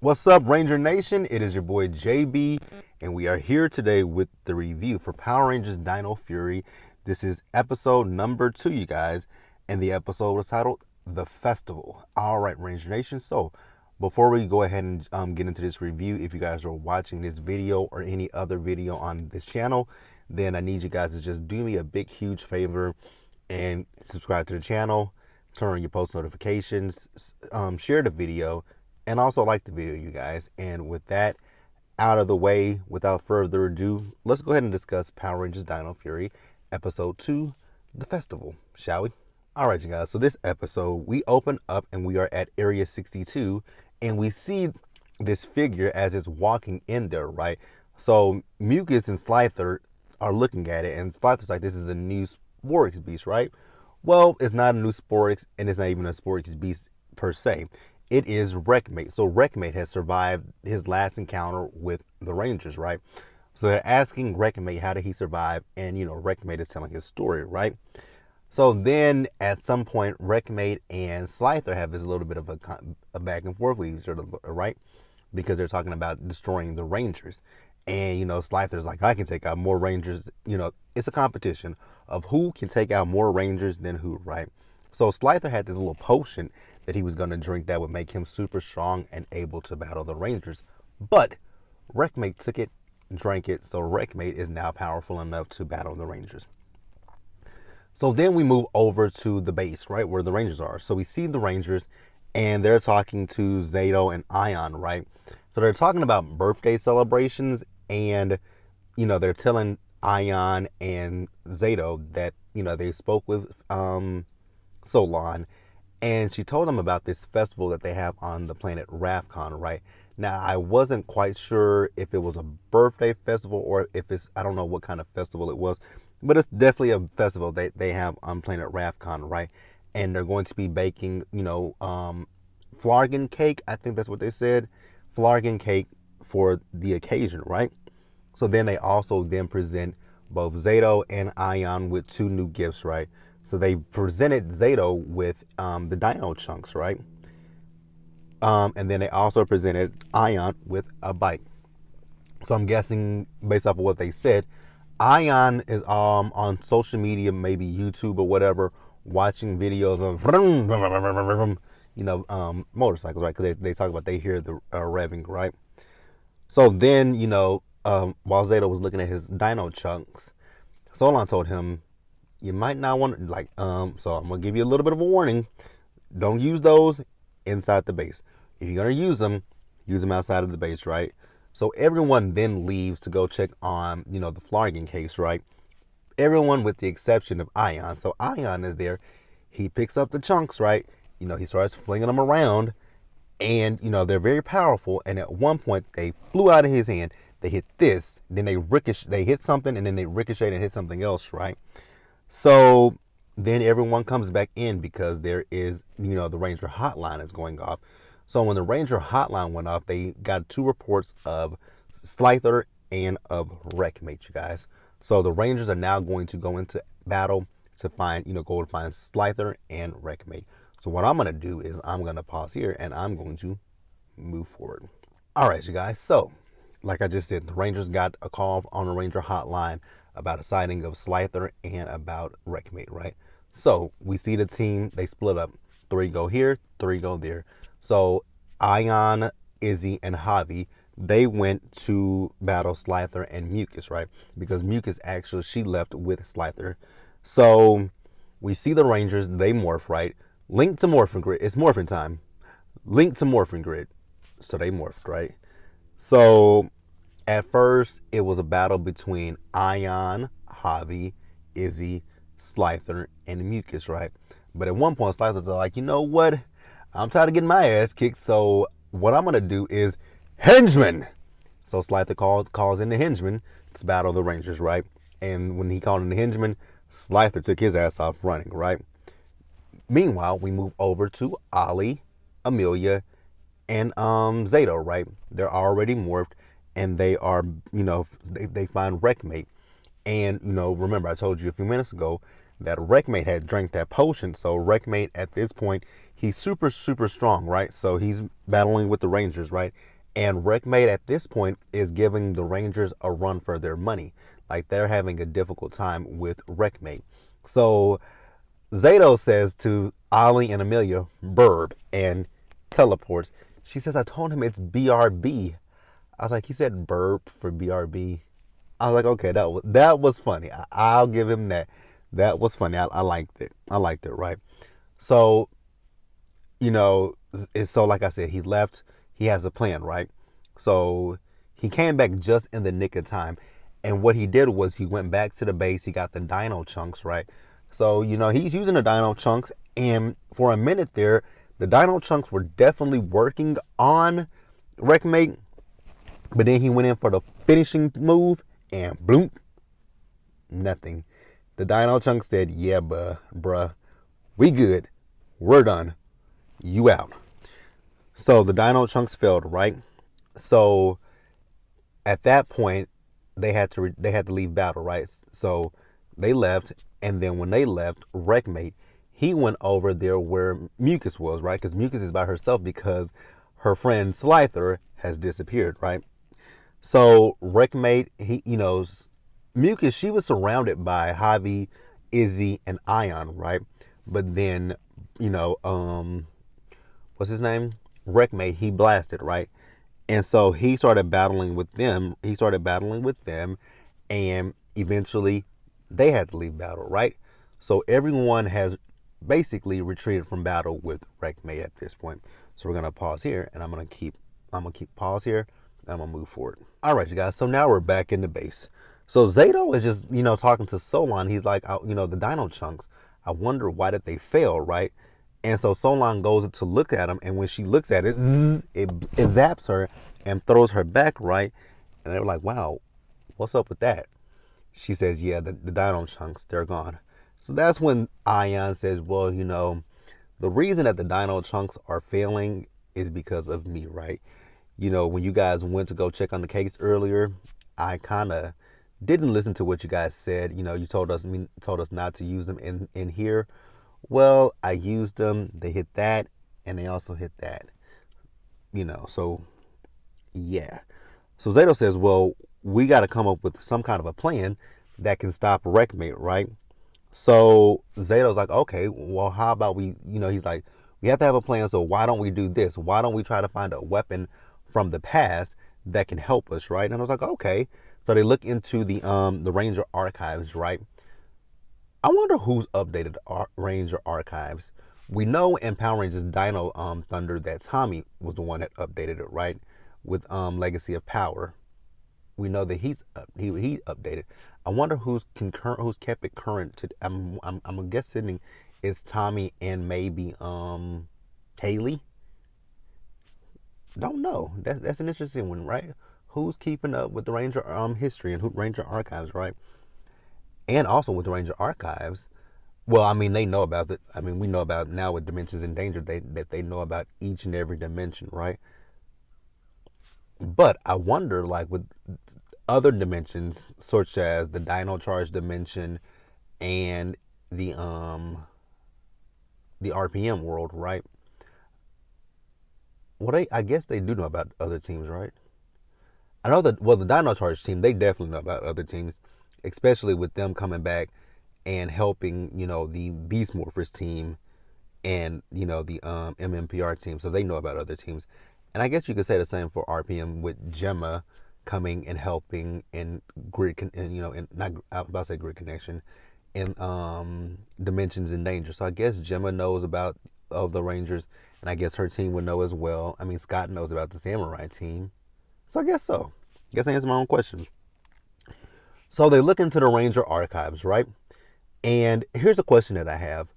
What's up, Ranger Nation? It is your boy JB, and we are here today with the review for Power Rangers Dino Fury. This is episode number 2, you guys, and the episode was titled The Festival. All right, Ranger Nation. So, before we go ahead and get into this review, if you guys are watching this video or any other video on this channel, then I need you guys to just do me a big, huge favor and subscribe to the channel, turn on your post notifications, share the video, and also like the video, you guys. And with that out of the way, without further ado, let's go ahead and discuss Power Rangers Dino Fury episode 2, The Festival, shall we? All right, you guys, so this episode we open up and we are at area 62, and we see this figure as it's walking in there, right? So Mucus and Slither are looking at it, and Slither's like, this is a new Sporix beast, right? Well, it's not a new Sporix, and it's not even a Sporix beast per se. It is Wreckmate. So Wreckmate has survived his last encounter with the Rangers, right? So they're asking Wreckmate how did he survive, and Wreckmate is telling his story, right? So then at some point, Wreckmate and Slither have this little bit of a back and forth with each other, right? Because they're talking about destroying the Rangers. And, Slither's like, I can take out more Rangers. It's a competition of who can take out more Rangers than who, right? So Slither had this little potion that he was going to drink that would make him super strong and able to battle the Rangers. But Wreckmate took it, drank it, so Wreckmate is now powerful enough to battle the Rangers. So then we move over to the base, right, where the Rangers are. So we see the Rangers, and they're talking to Zato and Ion, right? So they're talking about birthday celebrations, and, they're telling Ion and Zato that, they spoke with Solon, and she told them about this festival that they have on the planet Rathcon, right? Now, I wasn't quite sure if it was a birthday festival or if it's, I don't know what kind of festival it was, but it's definitely a festival they have on planet Rathcon, right? And they're going to be baking, flargen cake, I think that's what they said, flargen cake for the occasion, right? So then they also then present both Zato and Ion with 2 new gifts, right? So they presented Zato with the Dino chunks, right? And then they also presented Ion with a bike. So I'm guessing, based off of what they said, Ion is on social media, maybe YouTube or whatever, watching videos of motorcycles, right? Because they talk about they hear the revving, right? So then, while Zato was looking at his Dino chunks, Solon told him, you might not want to, so I'm going to give you a little bit of a warning. Don't use those inside the base. If you're going to use them outside of the base, right? So everyone then leaves to go check on, the Flargen case, right? Everyone with the exception of Ion. So Ion is there. He picks up the chunks, right? He starts flinging them around, and, they're very powerful. And at one point, they flew out of his hand. They hit this, then they hit something, and then they ricochet and hit something else, right? So then everyone comes back in because there is, the Ranger hotline is going off. So when the Ranger hotline went off, they got 2 reports of Slither and of Wreckmate, you guys. So the Rangers are now going to go into battle to find, go to find Slither and Wreckmate. So what I'm going to do is I'm going to pause here and I'm going to move forward. All right, you guys. So like I just said, the Rangers got a call on the Ranger hotline about a sighting of Slither and about Wreckmate, right? So we see the team, they split up. 3 go here, 3 go there. So Ion, Izzy, and Javi, they went to battle Slither and Mucus, right? Because Mucus actually, she left with Slither. So we see the Rangers, they morph, right? Link to Morphin Grid, it's morphin time. Link to Morphin Grid. So they morphed, right? So at first, it was a battle between Ion, Javi, Izzy, Slither, and Mucus, right? But at one point, Slither's like, you know what? I'm tired of getting my ass kicked, so what I'm going to do is Henchman. So Slither calls in the Henchman to battle the Rangers, right? And when he called in the Henchman, Slither took his ass off running, right? Meanwhile, we move over to Ollie, Amelia, and Zato, right? They're already morphed, and they are, they find Wreckmate. And, remember I told you a few minutes ago that Wreckmate had drank that potion. So Wreckmate at this point, he's super, super strong, right? So he's battling with the Rangers, right? And Wreckmate at this point is giving the Rangers a run for their money. Like they're having a difficult time with Wreckmate. So Zato says to Ollie and Amelia, "Burb," and teleports. She says, "I told him it's BRB." I was like, he said burp for BRB. I was like, okay, that was funny. I'll give him that. That was funny. I liked it. I liked it, right? So, you know, so like I said, he left. He has a plan, right? So he came back just in the nick of time. And what he did was he went back to the base. He got the Dino chunks, right? So, you know, he's using the Dino chunks. And for a minute there, the Dino chunks were definitely working on Wreckmate. But then he went in for the finishing move and bloop, nothing. The Dino chunk said, "Yeah, bruh, we good. We're done. You out." So the Dino chunks failed, right? So at that point, they had to leave battle, right? So they left, and then when they left, Wreckmate, he went over there where Mucus was, right? Because Mucus is by herself because her friend Slither has disappeared, right? So Wreckmate, Mucus, she was surrounded by Javi, Izzy, and Ion, right? But then, what's his name? Wreckmate, he blasted, right? And so he started battling with them. And eventually they had to leave battle, right? So everyone has basically retreated from battle with Wreckmate at this point. So we're gonna pause here, and I'm gonna keep pause here, and I'm gonna move forward. All right, you guys. So now we're back in the base. So Zato is just talking to Solon. He's like, the Dino chunks. I wonder why did they fail, right? And so Solon goes to look at him, and when she looks at it, it zaps her and throws her back, right? And they were like, "Wow, what's up with that?" She says, "Yeah, the Dino chunks, they're gone." So that's when Ion says, "Well, the reason that the Dino chunks are failing is because of me, right? When you guys went to go check on the case earlier, I kind of didn't listen to what you guys said. You told us not to use them in here. Well, I used them. They hit that, and they also hit that. So yeah." So Zato says, "Well, we got to come up with some kind of a plan that can stop Wreckmate, right?" So Zato's like, "Okay, well, how about we, he's like, we have to have a plan. So why don't we do this? Why don't we try to find a weapon from the past that can help us, right?" And I was like, "Okay." So they look into the Ranger archives, right? I wonder who's updated Ranger archives. We know in Power Rangers Dino Thunder that Tommy was the one that updated it, right? With Legacy of Power, we know that he updated. I wonder who's kept it current. I'm guessing it's Tommy and maybe Haley. Don't know. That's an interesting one, right? Who's keeping up with the Ranger history and Ranger archives, right? And also with the Ranger archives, well, I mean, they know about it. I mean, we know about now with Dimensions in Danger that they know about each and every dimension, right? But I wonder, like with other dimensions, such as the Dino Charge dimension and the RPM world, right? Well, I guess they do know about other teams, right? I know that, well, the Dino Charge team, they definitely know about other teams, especially with them coming back and helping, the Beast Morphers team and, the MMPR team. So they know about other teams. And I guess you could say the same for RPM with Gemma coming and helping in not, I was about to say Grid Connection, in Dimensions in Danger. So I guess Gemma knows about of the Rangers, and I guess her team would know as well. I mean, Scott knows about the Samurai team. So I guess so. I guess I answered my own question. So they look into the Ranger archives, right? And here's a question that I have.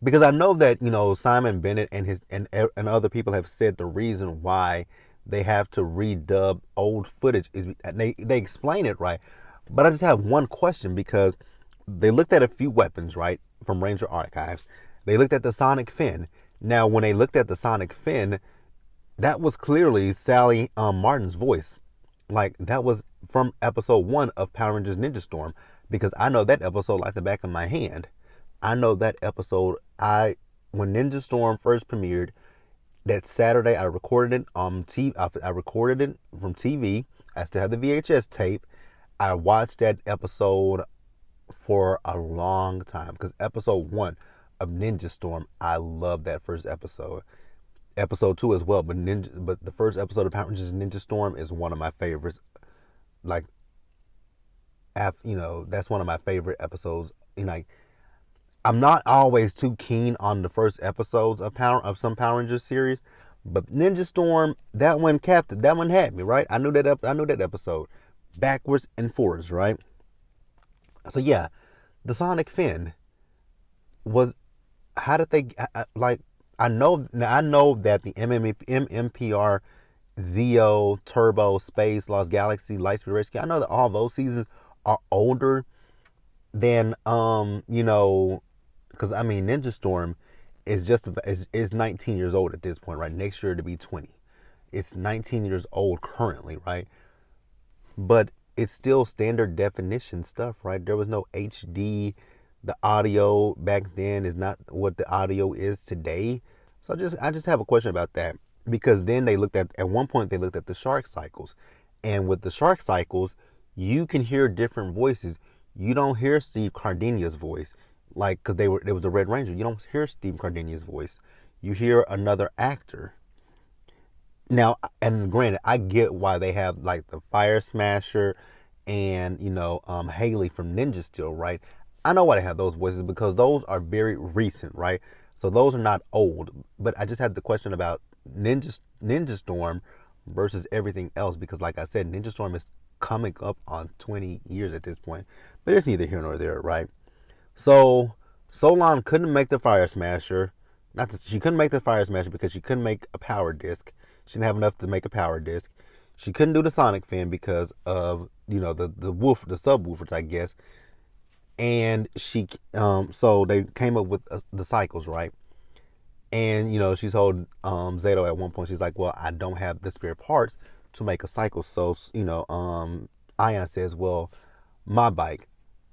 Because I know that, Simon Bennett and his and other people have said the reason why they have to redub old footage is, and they explain it, right? But I just have one question, because they looked at a few weapons, right, from Ranger archives. They looked at the Sonic Fin. Now, when they looked at the Sonic Fin, that was clearly Sally Martin's voice. Like, that was from episode 1 of Power Rangers Ninja Storm, because I know that episode like the back of my hand. I know that episode, when Ninja Storm first premiered, that Saturday I recorded it on TV. I recorded it from TV. I still have the VHS tape. I watched that episode for a long time because episode 1 of Ninja Storm, I love that first episode. Episode 2 as well, but the first episode of Power Rangers Ninja Storm is one of my favorites. Like, that's one of my favorite episodes. Like, I'm not always too keen on the first episodes of some Power Rangers series, but Ninja Storm, that one had me, right. I knew that episode backwards and forwards, right. So yeah, the Sonic Fin was, how did they, like, I know that the MMPR, Zeo, Turbo, Space, Lost Galaxy, Lightspeed Rescue, I know that all those seasons are older than because I mean Ninja Storm is 19 years old at this point, right? Next year to be 20. It's 19 years old currently, right? But it's still standard definition stuff, right? There was no HD. The audio back then is not what the audio is today. So I just have a question about that, because then at one point they looked at the shark cycles, and with the shark cycles, you can hear different voices. You don't hear Steve Cardinia's voice, like, because there was a Red Ranger. You don't hear Steve Cardinia's voice. You hear another actor. Now, and granted, I get why they have like the Fire Smasher and Haley from Ninja Steel, right? I know why they have those voices, because those are very recent, right? So those are not old. But I just had the question about Ninja Storm versus everything else, because like I said, Ninja Storm is coming up on 20 years at this point. But it's neither here nor there, right? So Solon couldn't make the Fire Smasher. She couldn't make the Fire Smasher because she couldn't make a power disc. She didn't have enough to make a power disc. She couldn't do the Sonic Fin because of the subwoofers, I guess. And so they came up with the cycles, right? And she told Zato at one point, she's like, well, I don't have the spare parts to make a cycle. So Ion says, well, my bike,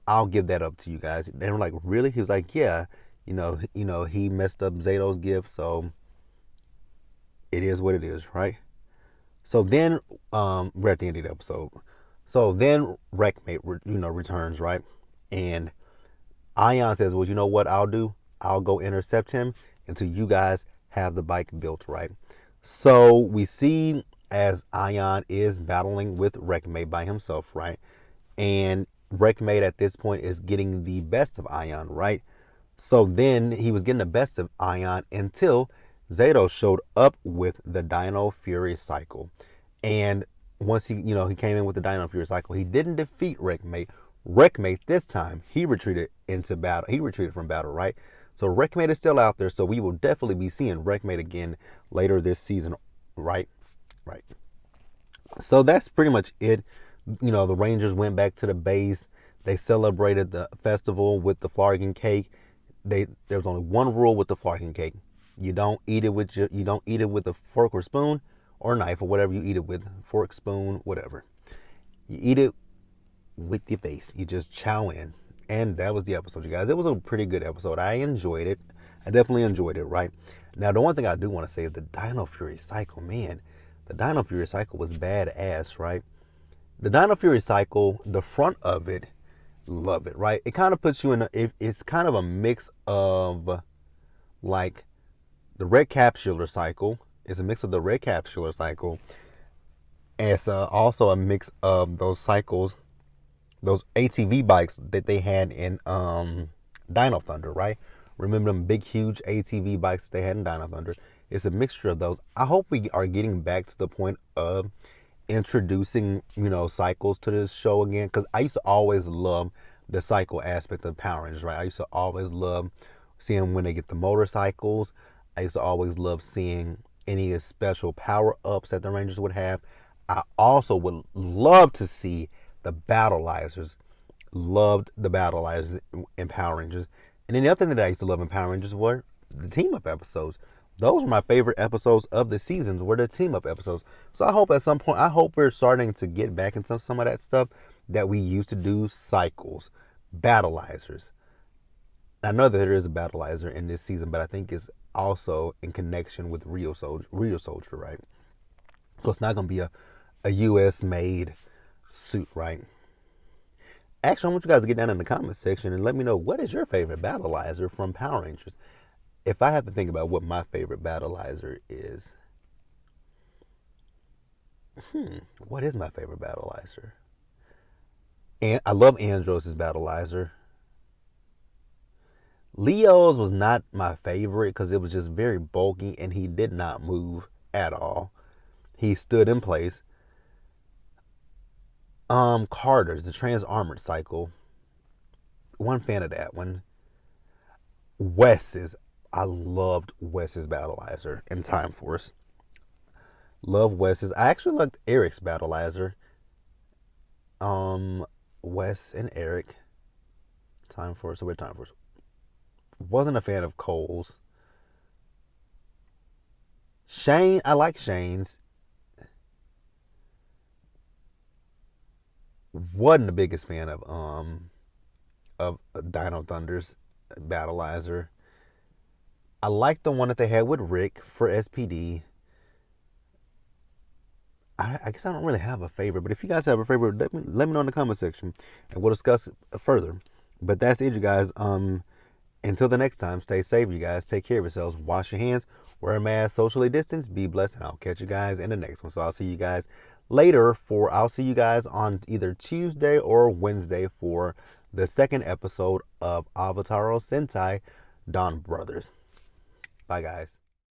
I'll give that up to you guys. And they were like, really? He was like, yeah, he messed up Zato's gift, so it is what it is, right? So then we're at the end of the episode. So then Wreckmate returns, right? And Ion says, well, you know what I'll do? I'll go intercept him until you guys have the bike built, right? So we see as Ion is battling with Wreckmate by himself, right? And Wreckmate at this point is getting the best of Ion, right? So then he was getting the best of Ion until Zato showed up with the Dino Fury cycle. And once he came in with the Dino Fury cycle, he didn't defeat Wreckmate. Wreckmate this time, he retreated into battle. He retreated from battle, right? So Wreckmate is still out there, so we will definitely be seeing Wreckmate again later this season, right? Right. So that's pretty much it. The Rangers went back to the base. They celebrated the festival with the flarkin cake. There was only one rule with the flarkin cake. You don't eat it with a fork or spoon or knife or whatever you eat it with, fork, spoon, whatever. You eat it with your face. You just chow in. And that was the episode, you guys. It was a pretty good episode. I enjoyed it. I definitely enjoyed it, right? Now, the one thing I do want to say is the Dino Fury cycle, man. The Dino Fury cycle was badass, right? The Dino Fury cycle, the front of it, love it, right? It kind of puts you in it's kind of a mix of like the Red Capsular cycle. It's a mix of the Red Capsular cycle. And it's also a mix of those cycles, those ATV bikes that they had in Dino Thunder, right? Remember them big, huge ATV bikes they had in Dino Thunder? It's a mixture of those. I hope we are getting back to the point of introducing, cycles to this show again, because I used to always love the cycle aspect of Power Rangers, right? I used to always love seeing when they get the motorcycles. I used to always love seeing any special power-ups that the Rangers would have. I also would love to see the Battleizers. Loved the Battleizers in Power Rangers. And then the other thing that I used to love in Power Rangers were the team-up episodes. Those were my favorite episodes of the seasons, were the team-up episodes. So I hope at some point, we're starting to get back into some of that stuff that we used to do. Cycles, Battleizers, I know that there is a battleizer in this season, but I think it's also in connection with Real Soldier, right? So it's not gonna be a U.S. made suit, right? Actually, I want you guys to get down in the comment section and let me know, what is your favorite battleizer from Power Rangers. If I have to think about what my favorite battleizer is, what is my favorite battleizer? And I love Andros' battleizer. Leo's was not my favorite because it was just very bulky and he did not move at all. He stood in place. Carter's, the Trans Armored Cycle. One fan of that one. Wes's. I loved Wes's battleizer in Time Force. Love Wes's. I actually liked Eric's battleizer. Wes and Eric. Time Force. So we're Time Force. Wasn't a fan of Cole's. Shane. I like Shane's. Wasn't the biggest fan of Dino Thunder's battleizer. I like the one that they had with Rick for SPD. I guess I don't really have a favorite, but if you guys have a favorite, let me know in the comment section, and we'll discuss it further. But that's it, you guys. Until the next time, stay safe, you guys. Take care of yourselves. Wash your hands. Wear a mask. Socially distance. Be blessed, and I'll catch you guys in the next one. So I'll see you guys later. I'll see you guys on either Tuesday or Wednesday for the second episode of Avataro Sentai Dawn Brothers. Bye, guys.